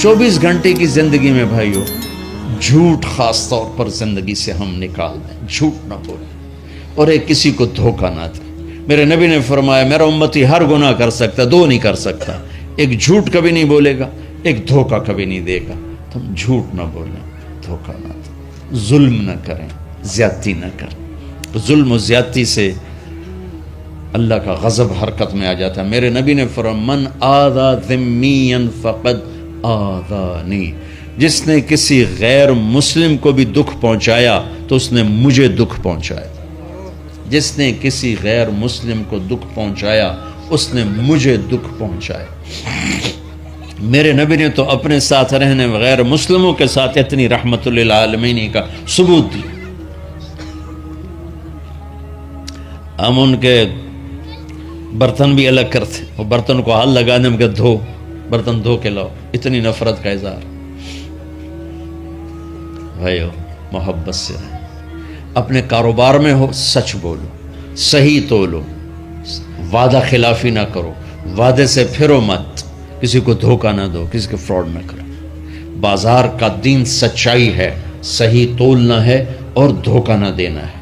24 گھنٹے کی زندگی میں بھائیو جھوٹ خاص طور پر زندگی سے ہم نکال دیں، جھوٹ نہ بولیں اور ایک کسی کو دھوکہ نہ دیں۔ میرے نبی نے فرمایا میرا امتی ہر گناہ کر سکتا، دو نہیں کر سکتا، ایک جھوٹ کبھی نہیں بولے گا، ایک دھوکہ کبھی نہیں دے گا۔ تم جھوٹ نہ بولیں، دھوکہ نہ دیں، ظلم نہ کریں، زیادتی نہ کریں۔ ظلم و زیادتی سے اللہ کا غضب حرکت میں آ جاتا ہے۔ میرے نبی نے فرمایا من آذا ذمیا فقد آذانی، جس نے کسی غیر مسلم کو بھی دکھ پہنچایا تو اس نے مجھے دکھ پہنچایا، جس نے کسی غیر مسلم کو دکھ پہنچایا اس نے مجھے دکھ پہنچایا۔ میرے نبی نے تو اپنے ساتھ رہنے غیر مسلموں کے ساتھ اتنی رحمت للعالمین کا ثبوت دی۔ ہم ان کے برتن بھی الگ کرتے، وہ برتن کو ہاتھ لگانے میں کہ دھو، برتن دھو کے لاؤ، اتنی نفرت کا اظہار۔ بھائیو محبت سے رہیں، اپنے کاروبار میں ہو سچ بولو، صحیح تولو، وعدہ خلافی نہ کرو، وعدے سے پھرو مت، کسی کو دھوکہ نہ دو، کسی کو فراڈ نہ کرو۔ بازار کا دین سچائی ہے، صحیح تولنا ہے اور دھوکہ نہ دینا ہے۔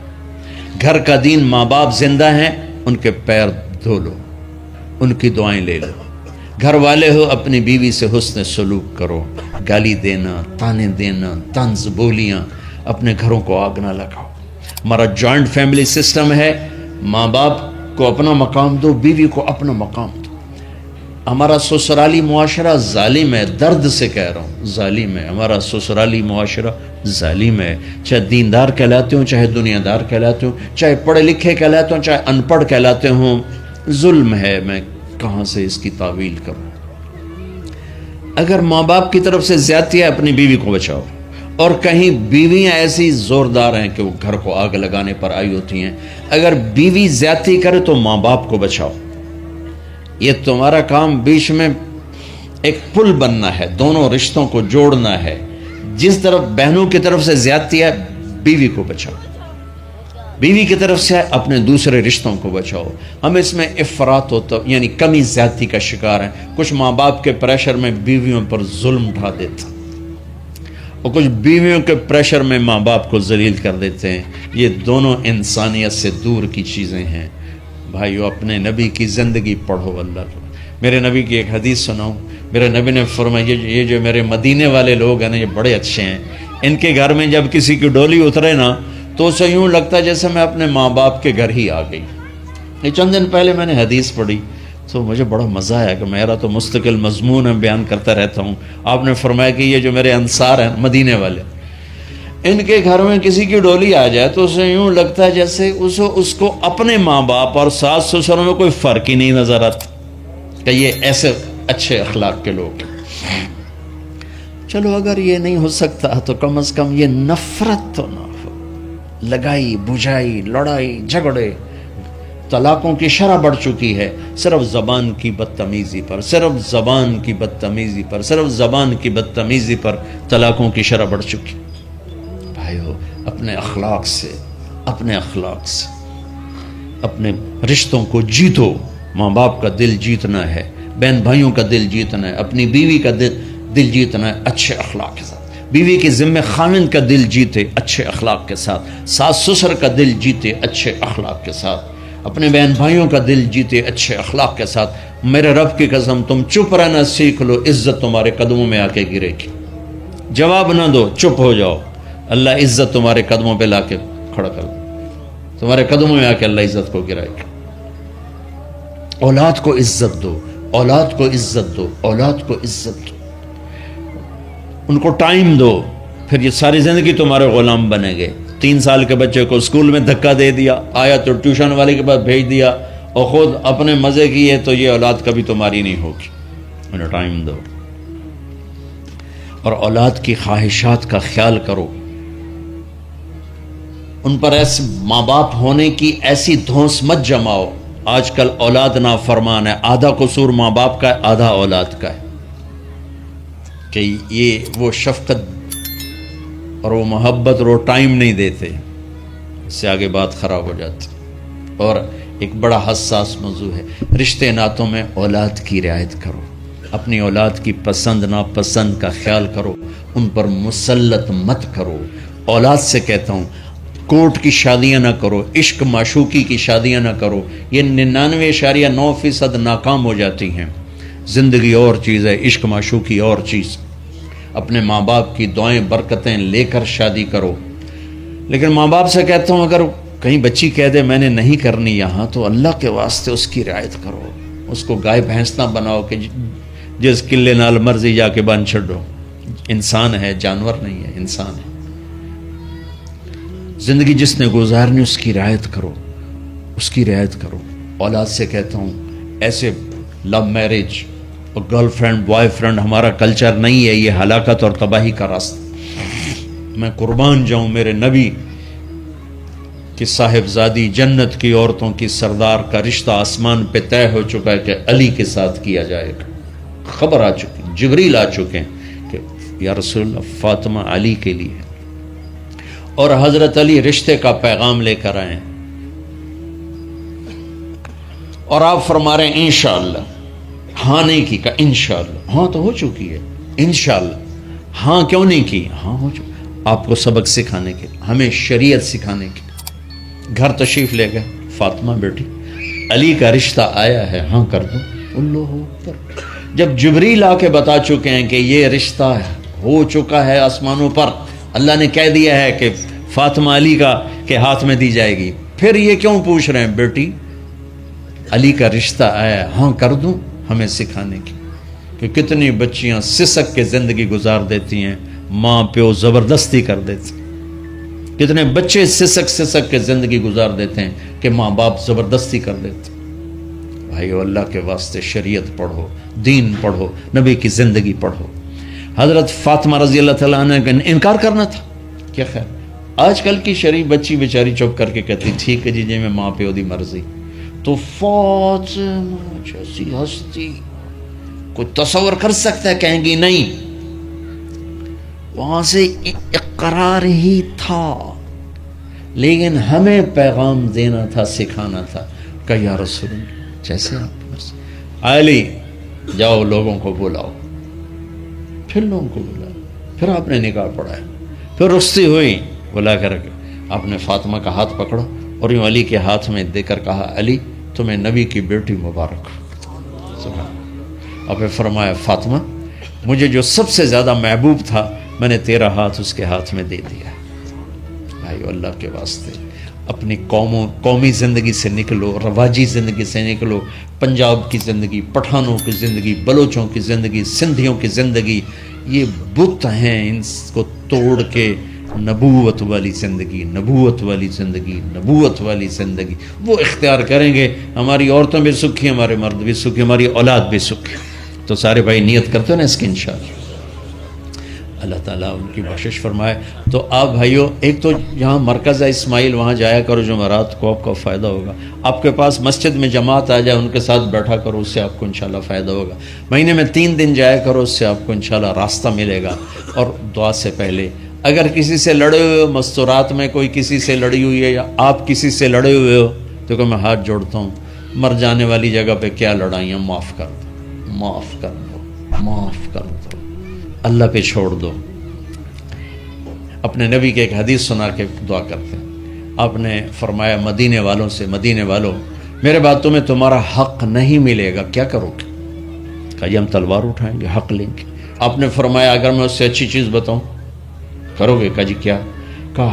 گھر کا دین ماں باپ زندہ ہیں، ان کے پیر دھو لو، ان کی دعائیں لے لو۔ گھر والے ہو اپنی بیوی سے حسن سلوک کرو، گالی دینا، تانے دینا، طنز بولیاں، اپنے گھروں کو آگ نہ لگاؤ۔ ہمارا جوائنٹ فیملی سسٹم ہے، ماں باپ کو اپنا مقام دو، بیوی کو اپنا مقام دو۔ ہمارا سسرالی معاشرہ ظالم ہے، درد سے کہہ رہا ہوں ظالم ہے، ہمارا سسرالی معاشرہ ظالم ہے، چاہے دیندار کہلاتے ہوں، چاہے دنیا دار کہلاتے ہوں، چاہے پڑھے لکھے کہلاتے ہوں، چاہے ان پڑھ کہلاتے ہوں، ظلم ہے۔ میں کہاں سے اس کی تعویل کروں؟ اگر ماں باپ کی طرف سے زیادتی ہے اپنی بیوی کو بچاؤ، اور کہیں بیویاں ایسی زوردار ہیں کہ وہ گھر کو آگ لگانے پر آئی ہوتی ہیں، اگر بیوی زیادتی کرے تو ماں باپ کو بچاؤ۔ یہ تمہارا کام بیچ میں ایک پل بننا ہے، دونوں رشتوں کو جوڑنا ہے۔ جس طرف بہنوں کی طرف سے زیادتی ہے بیوی کو بچاؤ، بیوی کی طرف سے اپنے دوسرے رشتوں کو بچاؤ۔ ہم اس میں افراط ہوتا یعنی کمی زیادتی کا شکار ہیں۔ کچھ ماں باپ کے پریشر میں بیویوں پر ظلم اٹھا دیتے ہیں، اور کچھ بیویوں کے پریشر میں ماں باپ کو ذلیل کر دیتے ہیں۔ یہ دونوں انسانیت سے دور کی چیزیں ہیں۔ بھائیو اپنے نبی کی زندگی پڑھو۔ اللہ میرے نبی کی ایک حدیث سناؤں۔ میرے نبی نے فرمایا یہ جو میرے مدینے والے لوگ ہیں نا، یہ بڑے اچھے ہیں۔ ان کے گھر میں جب کسی کی ڈولی اترے نا تو اسے یوں لگتا ہے جیسے میں اپنے ماں باپ کے گھر ہی آ گئی۔ یہ چند دن پہلے میں نے حدیث پڑھی تو مجھے بڑا مزہ آیا کہ میرا تو مستقل مضمون ہے، بیان کرتا رہتا ہوں۔ آپ نے فرمایا کہ یہ جو میرے انصار ہیں مدینے والے، ان کے گھر میں کسی کی ڈولی آ جائے تو اسے یوں لگتا ہے جیسے اس کو اپنے ماں باپ اور ساس سسروں میں کوئی فرق ہی نہیں نظر آتا، کہ یہ ایسے اچھے اخلاق کے لوگ ہیں۔ چلو اگر یہ نہیں ہو سکتا تو کم از کم یہ نفرت تو نہ ہو، لگائی بجھائی، لڑائی جھگڑے، طلاقوں کی شرح بڑھ چکی ہے صرف زبان کی بدتمیزی پر، صرف زبان کی بدتمیزی پر، صرف زبان کی بدتمیزی پر طلاقوں کی شرح بڑھ چکی۔ بھائیو اپنے اخلاق سے اپنے رشتوں کو جیتو۔ ماں باپ کا دل جیتنا ہے، بہن بھائیوں کا دل جیتنا ہے، اپنی بیوی کا دل جیتنا ہے اچھے اخلاق کے ساتھ۔ بیوی کے ذمہ خاوند کا دل جیتے اچھے اخلاق کے ساتھ، ساس سسر کا دل جیتے اچھے اخلاق کے ساتھ، اپنے بہن بھائیوں کا دل جیتے اچھے اخلاق کے ساتھ۔ میرے رب کی قسم تم چپ رہنا سیکھ لو، عزت تمہارے قدموں میں آ کے گرے گی۔ جواب نہ دو، چپ ہو جاؤ، اللہ عزت تمہارے قدموں پہ لا کے کھڑا کر دو، تمہارے قدموں میں آ کے اللہ عزت کو گرائے گا۔ اولاد کو عزت دو، اولاد کو عزت دو، اولاد کو عزت دو، ان کو ٹائم دو، پھر یہ ساری زندگی تمہارے غلام بنے گے۔ 3 سال کے بچے کو اسکول میں دھکا دے دیا، آیا تو ٹیوشن والے کے پاس بھیج دیا، اور خود اپنے مزے کیے، تو یہ اولاد کبھی تمہاری نہیں ہوگی۔ انہیں ٹائم دو، اور اولاد کی خواہشات کا خیال کرو۔ ان پر ایسے ماں باپ ہونے کی ایسی دھونس مت جماؤ۔ آج کل اولاد نافرمان ہے، آدھا قصور ماں باپ کا ہے، آدھا اولاد کا ہے، کہ یہ وہ شفقت اور وہ محبت اور وہ ٹائم نہیں دیتے، اس سے آگے بات خراب ہو جاتی۔ اور ایک بڑا حساس موضوع ہے، رشتے ناتوں میں اولاد کی رعایت کرو۔ اپنی اولاد کی پسند ناپسند کا خیال کرو، ان پر مسلط مت کرو۔ اولاد سے کہتا ہوں کورٹ کی شادیاں نہ کرو، عشق معشوقی کی شادیاں نہ کرو، یہ 99.9% ناکام ہو جاتی ہیں۔ زندگی اور چیز ہے، عشق معشوقی اور چیز۔ اپنے ماں باپ کی دعائیں برکتیں لے کر شادی کرو۔ لیکن ماں باپ سے کہتا ہوں اگر کہیں بچی کہہ دے میں نے نہیں کرنی یہاں، تو اللہ کے واسطے اس کی رعایت کرو، اس کو گائے بھینس نہ بناؤ کہ جس قلے نال مرضی جا کے بن چھڈو۔ انسان ہے، جانور نہیں ہے، انسان ہے۔ زندگی جس نے گزارنی اس کی رعایت کرو، اس کی رعایت کرو۔ اولاد سے کہتا ہوں ایسے لو میرج اور گرل فرینڈ بوائے فرینڈ ہمارا کلچر نہیں ہے، یہ ہلاکت اور تباہی کا راستہ۔ میں قربان جاؤں میرے نبی کہ صاحبزادی جنت کی عورتوں کی سردار کا رشتہ آسمان پہ طے ہو چکا ہے کہ علی کے ساتھ کیا جائے گا۔ خبر آ چکی، جبریل آ چکے ہیں کہ یا رسول اللہ فاطمہ علی کے لیے ہے، اور حضرت علی رشتے کا پیغام لے کر آئے ہیں، اور آپ فرما رہے ہیں انشاءاللہ۔ ہاں نہیں کی کہ انشاءاللہ، ہاں تو ہو چکی ہے، انشاءاللہ ہاں کیوں نہیں کی، ہاں ہو چکی۔ آپ کو سبق سکھانے کے، ہمیں شریعت سکھانے کے۔ گھر تشریف لے گئے، فاطمہ بیٹی علی کا رشتہ آیا ہے، ہاں کر دو۔ اللہ اکبر۔ جب جبریل آ کے بتا چکے ہیں کہ یہ رشتہ ہو چکا ہے آسمانوں پر، اللہ نے کہہ دیا ہے کہ فاطمہ علی کا کے ہاتھ میں دی جائے گی، پھر یہ کیوں پوچھ رہے ہیں بیٹی علی کا رشتہ آیا ہے، ہاں کر دوں؟ ہمیں سکھانے کی کہ کتنی بچیاں سسک کے زندگی گزار دیتی ہیں، ماں پیو زبردستی کر دیتے، کتنے بچے سسک کے زندگی گزار دیتے ہیں کہ ماں باپ زبردستی کر دیتے۔ بھائیو اللہ کے واسطے شریعت پڑھو، دین پڑھو، نبی کی زندگی پڑھو۔ حضرت فاطمہ رضی اللہ تعالیٰ عنہ کا انکار کرنا تھا، کیا خیر آج کل کی شریف بچی بیچاری چپ کر کے کہتی ٹھیک ہے جی میں ماں پیو دی مرضی۔ تو فاطمہ جیسی ہستی کوئی تصور کر سکتا ہے؟ کہیں گی نہیں، وہاں سے اقرار ہی تھا، لیکن ہمیں پیغام دینا تھا، سکھانا تھا کہ یا رسول اللہ جیسے آپ علی جاؤ لوگوں کو بلاؤ، پھر لوگوں کو بلاؤ، پھر آپ نے نکاح پڑھایا، پھر رخصتی ہوئی، بلا کر آپ نے فاطمہ کا ہاتھ پکڑا اور یوں علی کے ہاتھ میں دے کر کہا علی تمہیں نبی کی بیٹی مبارک۔ اور پھر فرمایا فاطمہ مجھے جو سب سے زیادہ محبوب تھا میں نے تیرا ہاتھ اس کے ہاتھ میں دے دیا۔ بھائی اللہ کے واسطے اپنی قومی زندگی سے نکلو، رواجی زندگی سے نکلو، پنجاب کی زندگی، پٹھانوں کی زندگی، بلوچوں کی زندگی، سندھیوں کی زندگی، یہ بت ہیں، ان کو توڑ کے نبوت والی زندگی، نبوت والی زندگی، نبوت والی زندگی وہ اختیار کریں گے، ہماری عورتیں بھی سکھی، ہمارے مرد بھی سکھی، ہماری اولاد بھی سکھی۔ تو سارے بھائی نیت کرتے ہیں نا اس کی انشاءاللہ، اللہ تعالیٰ ان کی بخشش فرمائے۔ تو آپ بھائیوں ایک تو یہاں مرکز ہے اسماعیل، وہاں جایا کرو جمعرات کو، آپ کو فائدہ ہوگا۔ آپ کے پاس مسجد میں جماعت آ جائے ان کے ساتھ بیٹھا کرو، اس سے آپ کو انشاءاللہ فائدہ ہوگا۔ مہینے میں 3 دن جایا کرو، اس سے آپ کو انشاءاللہ راستہ ملے گا۔ اور دعا سے پہلے اگر کسی سے لڑے ہوئے ہو، مستورات میں کوئی کسی سے لڑی ہوئی ہے یا آپ کسی سے لڑے ہوئے ہو، تو کہ میں ہاتھ جوڑتا ہوں، مر جانے والی جگہ پہ کیا لڑائیاں، معاف کر دو، معاف کر دو، معاف کر دو، اللہ پہ چھوڑ دو۔ اپنے نبی کے ایک حدیث سنا کے دعا کرتے ہیں، آپ نے فرمایا مدینے والوں سے، مدینے والوں میرے بعد تمہیں تمہارا حق نہیں ملے گا، کیا کرو گے؟ کہا یہ ہم تلوار اٹھائیں گے، حق لیں گے۔ آپ نے فرمایا اگر میں اس سے اچھی چیز بتاؤں کرو گے؟ کہا جی کیا؟ کہا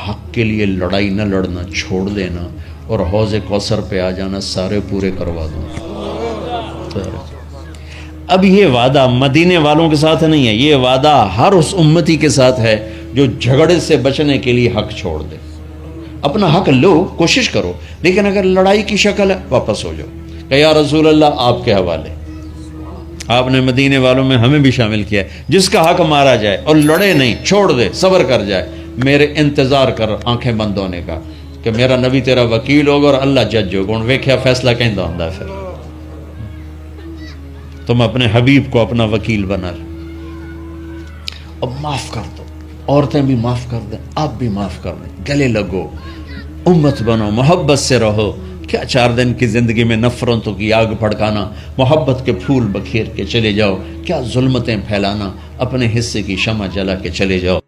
حق کے لیے لڑائی نہ لڑنا، چھوڑ دینا، اور حوض کوثر پہ آ جانا، سارے پورے کروا دوں۔ اب یہ وعدہ مدینے والوں کے ساتھ نہیں ہے، یہ وعدہ ہر اس امتی کے ساتھ ہے جو جھگڑے سے بچنے کے لیے حق چھوڑ دے۔ اپنا حق لو، کوشش کرو، لیکن اگر لڑائی کی شکل ہے واپس ہو جاؤ کہ یا رسول اللہ آپ کے حوالے۔ آپ نے مدینے والوں میں ہمیں بھی شامل کیا ہے، جس کا حق مارا جائے اور لڑے نہیں، چھوڑ دے، صبر کر جائے، میرے انتظار کر آنکھیں بند ہونے کا کہ میرا نبی تیرا وکیل ہوگا اور اللہ جج ہوگا، ان ویکھیا فیصلہ کہندا ہوندا ہے۔ پھر تم اپنے حبیب کو اپنا وکیل بنا لو۔ اب معاف کر دو، عورتیں بھی معاف کر دیں، آپ بھی معاف کر دیں، گلے لگو، امت بنو، محبت سے رہو، کیا 4 دن کی زندگی میں نفرتوں کی آگ بھڑکانا، محبت کے پھول بکھیر کے چلے جاؤ، کیا ظلمتیں پھیلانا، اپنے حصے کی شمع جلا کے چلے جاؤ۔